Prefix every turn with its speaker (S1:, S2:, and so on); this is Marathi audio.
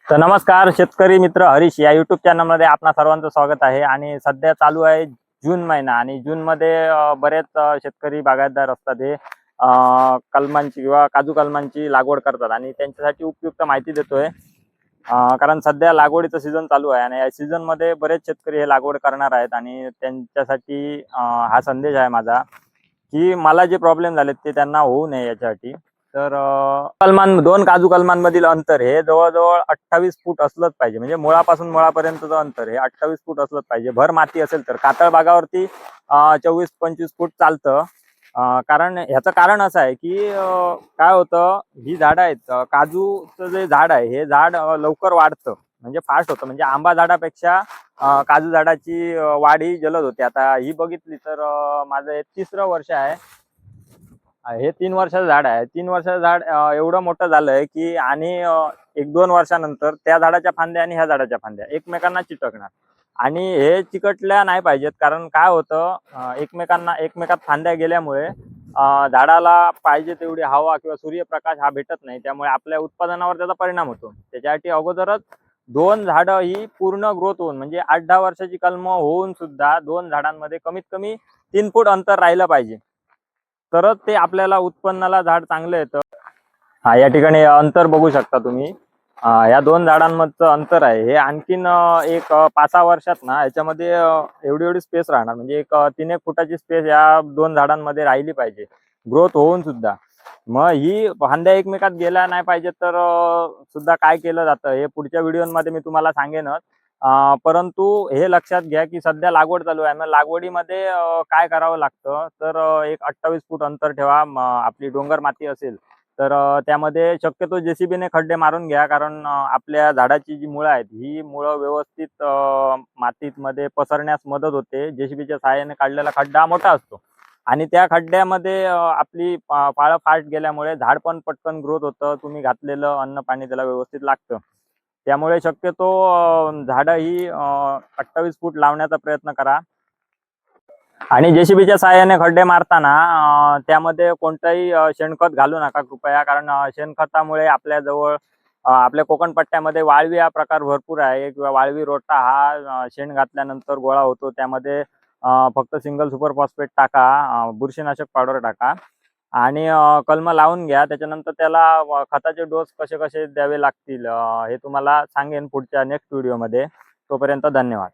S1: तर नमस्कार शेतकरी मित्र, हरीश या युट्यूब चॅनलमध्ये आपणा सर्वांचं स्वागत आहे। आणि सध्या चालू आहे जून महिना आणि जून मध्ये बरेच शेतकरी बागायतदार असतात हे कलमांची किंवा काजू कलमांची लागवड करतात आणि त्यांच्यासाठी उपयुक्त माहिती देतोय। कारण सध्या लागवडीचं सीझन चालू आहे आणि या सीझन मध्ये बरेच शेतकरी हे लागवड करणार आहेत आणि त्यांच्यासाठी हा संदेश आहे माझा की मला जे प्रॉब्लेम झालेत ते त्यांना होऊ नये याच्यासाठी। तर दोन काजू कलमांमधील अंतर हे जवळजवळ 28 फूट असलंच पाहिजे, म्हणजे मुळापासून मुळापर्यंतचं अंतर हे 28 फूट असलंच पाहिजे। भर माती असेल तर कातळ भागावरती 24-25 फूट चालतं। कारण ह्याचं कारण असं आहे की काय होतं, ही झाडं आहेत, काजूचं जे झाड आहे हे झाड लवकर वाढतं, म्हणजे फास्ट होतं, म्हणजे आंबा झाडापेक्षा काजू झाडाची वाढ ही जलद होते। आता ही बघितली तर माझं हे 3रं वर्ष आहे। हे 3 वर्षाचं झाड आहे। 3 वर्षाचं झाड एवढं मोठं झालंय की आणि 1-2 वर्षानंतर त्या झाडाच्या फांद्या आणि ह्या झाडाच्या फांद्या एकमेकांना चिटकणार आणि हे चिकटल्या नाही पाहिजेत। कारण काय होतं, एकमेकात फांद्या गेल्यामुळे झाडाला पाहिजे तेवढी हवा किंवा सूर्यप्रकाश हा भेटत नाही, त्यामुळे आपल्या उत्पादनावर त्याचा परिणाम होतो। त्याच्यासाठी अगोदरच 2 झाडं ही पूर्ण ग्रोथ होऊन, म्हणजे 8-10 वर्षाची कलम होऊन सुद्धा 2 झाडांमध्ये कमीत कमी 3 फूट अंतर राहिलं पाहिजे, तरच ते आपल्याला उत्पन्नाला झाड चांगलं येतं। या ठिकाणी अंतर बघू शकता तुम्ही। या 2 झाडांमधचं अंतर आहे हे आणखीन एक 5-6 वर्षात ना याच्यामध्ये एवढी एवढी स्पेस राहणार, म्हणजे एक 3-1 फुटाची स्पेस या 2 झाडांमध्ये राहिली पाहिजे ग्रोथ होऊन सुद्धा। मग ही फांद्या एकमेकात गेल्या नाही पाहिजे तर सुद्धा काय केलं जातं हे पुढच्या व्हिडिओमध्ये मी तुम्हाला सांगेनच। परंतु हे लक्षात घ्या की सध्या लागवड चालू आहे, मग लागवडीमध्ये काय करावं लागतं तर एक 28 फूट अंतर ठेवा। आपली डोंगर माती असेल तर त्यामध्ये शक्यतो जेसीबीने खड्डे मारून घ्या, कारण आपल्या झाडाची जी मुळं आहेत ही मुळं व्यवस्थित मातीमध्ये पसरण्यास मदत होते। जेसीबीच्या सहाय्याने काढलेला खड्डा मोठा असतो आणि त्या खड्ड्यामध्ये आपली पाळं फास्ट गेल्यामुळे झाड पण पटकन ग्रोथ होतं, तुम्ही घातलेलं अन्न पाणी त्याला व्यवस्थित लागतं। त्यामुळे शक्यतो झाडं ही 28 फूट लावण्याचा प्रयत्न करा। आणि जेसीबीच्या सहाय्याने खड्डे मारताना त्यामध्ये कोणतंही शेणखत घालू नका कृपया, कारण शेणखतामुळे आपल्याजवळ आपल्या कोकण पट्ट्यामध्ये वाळवी हा प्रकार भरपूर आहे किंवा वाळवी रोटा हा शेण घातल्यानंतर गोळा होतो। त्यामध्ये फक्त सिंगल सुपर फॉस्फेट टाका, बुरशीनाशक पावडर टाका आणि कलम लावून घ्या। त्याच्यानंतर त्याला खताचे डोस कसे कसे द्यावे लागतील हे तुम्हाला सांगेन पुढच्या नेक्स्ट व्हिडिओमध्ये। तोपर्यंत धन्यवाद।